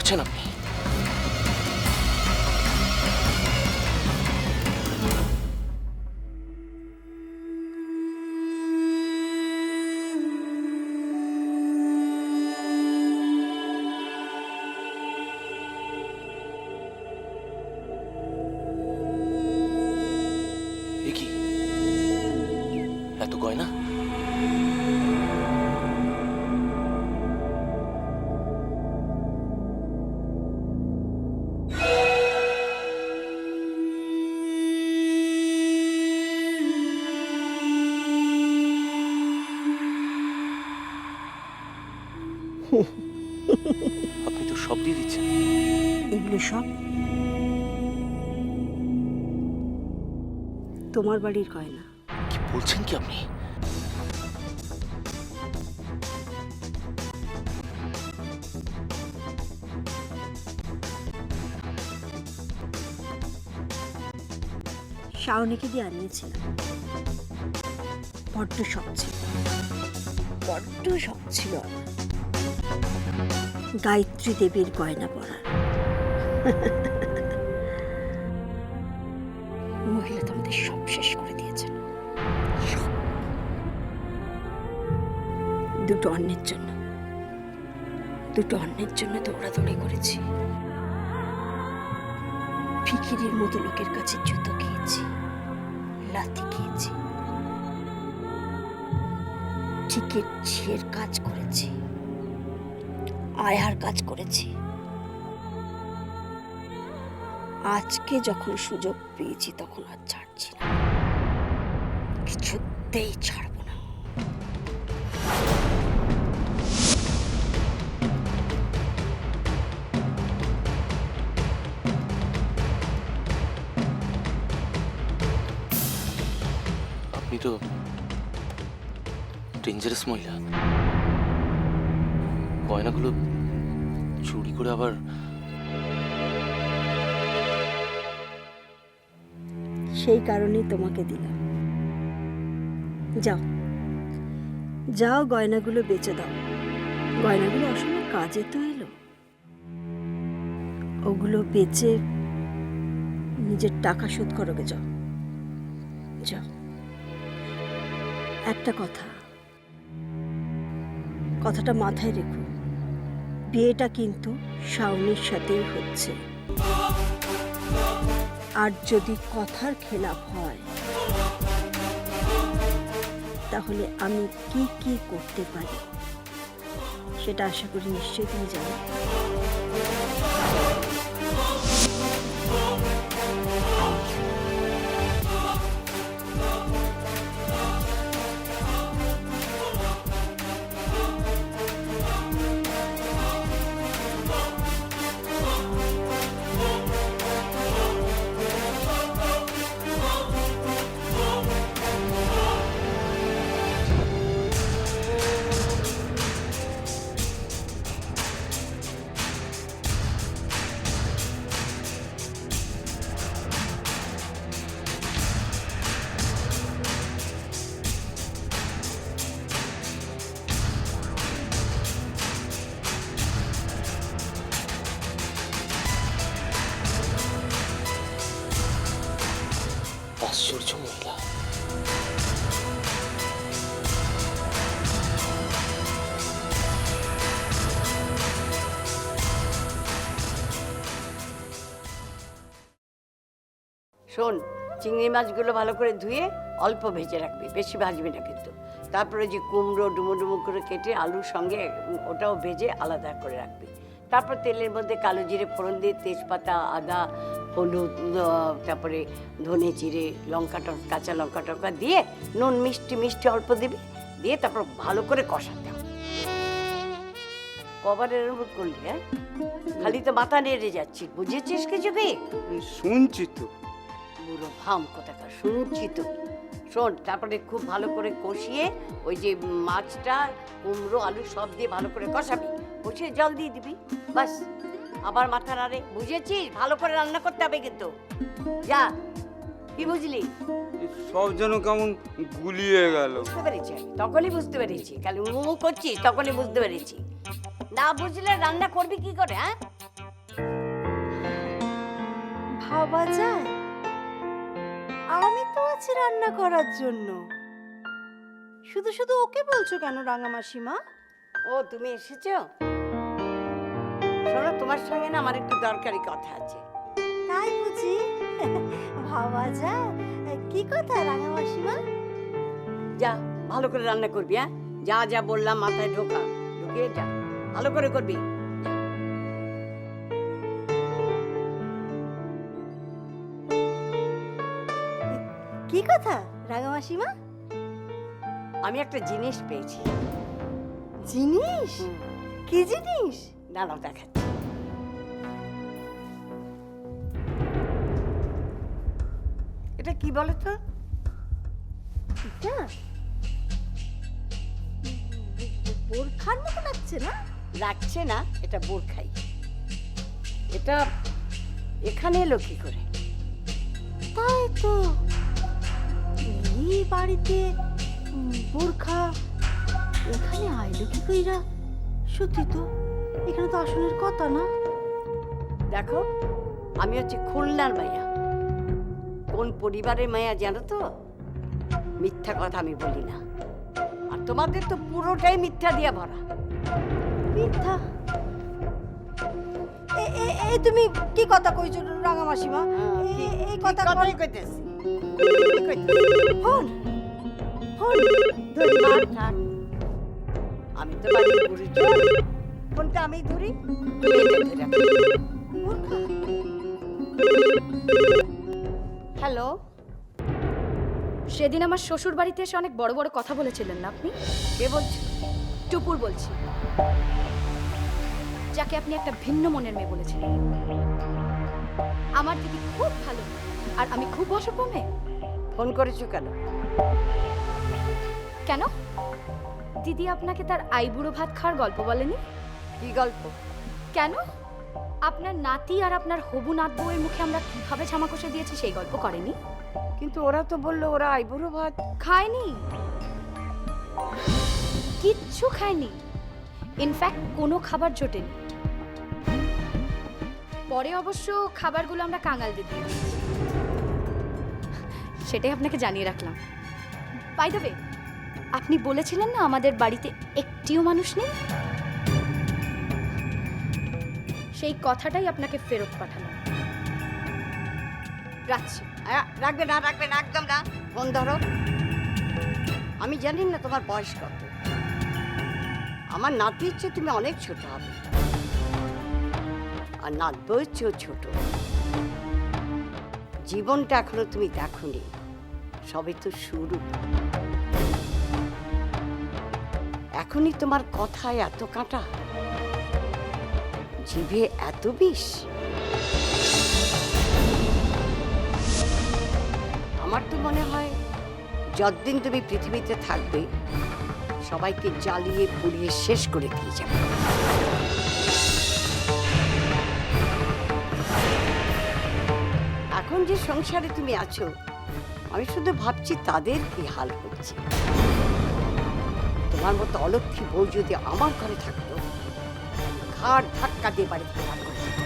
করছেন আপনি? এ কি, এত গয়না? আপনি তো সব দিয়ে দিচ্ছেন। এগুলো সব তোমার বাড়ির গয়না। কি বলছেন কি আপনি? শাওনিকে দিয়ে আনিয়েছিলাম। বড্ড শখ ছিল, বড্ড শখ ছিল আমার গায়ত্রী দেবীর গয়না পরার। মহিলা তো আমাদের সব শেষ করে দিয়েছেন। সব। দুটো অন্যের জন্য দৌড়াদৌড়ি করেছি। ফিকিরের মতো লোকের কাছে জুতো খেয়েছি, লাথি খেয়েছি, টিকিট ঝিয়ের কাজ করেছি, আয়ার কাজ করেছি। আজকে যখন সুযোগ পেয়েছি তখন আর ছাড়ছি না, কিছুতেই ছাড়বো না। আপনি তো ডেঞ্জারাস মহিলা। গয়নাগুলো চুরি করে আবার সেই কারণেই তোমাকে দিলাম। যাও যাও, গয়নাগুলো বেচে দাও। গয়নাগুলো অসময় কাজে তো এলো, ওগুলো বেচে নিজের টাকা শোধ করবে। যাও যাও। একটা কথাটা মাথায় রেখো, বিয়েটা কিন্তু শাওনির সাথেই হচ্ছে। আর যদি কথার খেলাপ হয় তাহলে আমি কি কি করতে পারি সেটা আশা করি নিশ্চয়ই তুমি জানো। আশ্চর্য মহিলা। শোন, চিংড়ি মাছগুলো ভালো করে ধুয়ে অল্প ভেজে রাখবি, বেশি ভাজবি না কিন্তু। তারপরে যে কুমড়ো ডুমো ডুমো করে কেটে আলুর সঙ্গে ওটাও ভেজে আলাদা করে রাখবি। তারপর তেলের মধ্যে কালো জিরে ফোড়ন দিয়ে তেজপাতা, আদা, হলুদ, তারপরে ধনে জিরে, লঙ্কা কাঁচা লঙ্কা টঙ্কা দিয়ে নুন মিষ্টি অল্প দিবি, দিয়ে তারপর ভালো করে কষাতে হবে। কবারের উপর করলি? হ্যাঁ, খালি তো মাথা নেড়ে যাচ্ছিস, বুঝেছিস কিছু কি? শুনছি তো। পুরো ভাম কোথাকার, শুনছি তো। শোন, তারপরে খুব ভালো করে কষিয়ে ওই যে মাছটা, কুমড়ো, আলু সব দিয়ে ভালো করে কষাবি, কষিয়ে জল দিয়ে দিবি, বাস। আবার মাথা নাড়ে, বুঝেছিস? ভালো করে রান্না করতে হবে কিন্তু। যা, কি বুঝলি? সব যেন কেমন গুলিয়ে গেল। বুঝতে পেরেছি, তখনই বুঝতে পেরেছি। খালি করছিস, তখনই বুঝতে পেরেছি। না বুঝলে রান্না করবি কি করে? হ্যাঁ, ভাবা যায়? আমি তো আছি রান্না করার জন্য। শুধু শুধু ওকে বলছো কেন রাঙা মাসিমা? ও তুমি এসেছো? শোনো, তোমার সঙ্গে না আমার একটু দরকারি কথা আছে। তাই বুঝি? ভাবা যায়? কি কথা রাঙা মাসিমা? যা ভালো করে রান্না করবি, হ্যাঁ? যা যা বললাম মাথায় ঢুকিয়ে যা, ভালো করে করবি। কি কথা রাঙা মাসিমা? আমি একটা জিনিস পেয়েছি। জিনিস? কি জিনিস? দাঁড়াও দেখাচ্ছি। এটা কি বলো তো? এটা বোরখার মতো লাগছে না? লাগছে না, এটা বোরখাই। এটা এখানে এলো কি করে? তাই তো, এই বাড়িতে বোরখা এখানে আইলো কি কইরা? সত্যি তো, এখানে তো আসনের কথা না। দেখো, আমি হচ্ছে খুলনার মাইয়া। কোন পরিবারের মাইয়া জানো তো? মিথ্যা কথা আমি বলি না। আর তোমাদের তো পুরোটাই মিথ্যা দিয়া ভরা। মিথ্যা? এই তুমি কি কথা কইছো রাঙা মাসিমা? এই কথা কথাই কইতেছি। ফোন ফোন ধরি মার থাক। আমি তো বাড়ির বুড়ি চোর। ফোনটা আমি ধরি, তুমি এটা ধরে রাখো। বোরখা। হ্যালো, সেদিন আমার শ্বশুর বাড়িতে এসে অনেক বড় বড় কথা বলেছিলেন না আপনি? কে বলছো? টুপুর বলছি, যাকে আপনি একটা ভিন্ন মনের মেয়ে বলেছিলেন। আমার দিদি খুব ভালো আর আমি খুব অসভ্য মেয়ে। ফোন করেছো কেন? কেন? দিদি আপনাকে তার আইবুড়ো ভাত খাওয়ার গল্প বলেনি? কি গল্প? কেন? আপনার নাতি আর আপনার হবু নাত বউয়ের মুখে আমরা কিভাবে জামা কষে দিয়েছি সেই গল্প করেনি? কিন্তু ওরা তো বললো ওরা আইবুড়ো ভাত খায়নি, কিচ্ছু খায়নি। ইনফ্যাক্ট কোনো খাবার জোটেনি। পরে অবশ্য খাবারগুলো আমরা কাঙাল দিদি, সেটাই আপনাকে জানিয়ে রাখলাম। বাই দ্য ওয়ে, আপনি বলেছিলেন না আমাদের বাড়িতে একটিও মানুষ নেই? সেই কথাটাই আপনাকে ফেরত পাঠালাম। রাখছি। রাখবে না, রাখবে না, একদম না। ফোন ধরো। আমি জানি না তোমার বয়স কত। আমার নাতির চেয়ে তুমি অনেক ছোট হবে, আর নাত বউয়ের চেয়েও ছোট। জীবনটা এখনো তুমি দেখোনি, সবে তো শুরু। এখনই তোমার কথায় এত কাঁটা, জিভে এত বিষ। আমার তো মনে হয় যতদিন তুমি পৃথিবীতে থাকবে সবাইকে জ্বালিয়ে পুড়িয়ে শেষ করে দিয়ে যাবে। এখন যে সংসারে তুমি আছো, আমি শুধু ভাবছি তাদের কি হাল হচ্ছে। তোমার মতো অলক্ষী বউ যদি আমার ঘরে থাকতো, ঘাড় ধাক্কা দিয়ে বাড়ি থেকে বার করে দিত।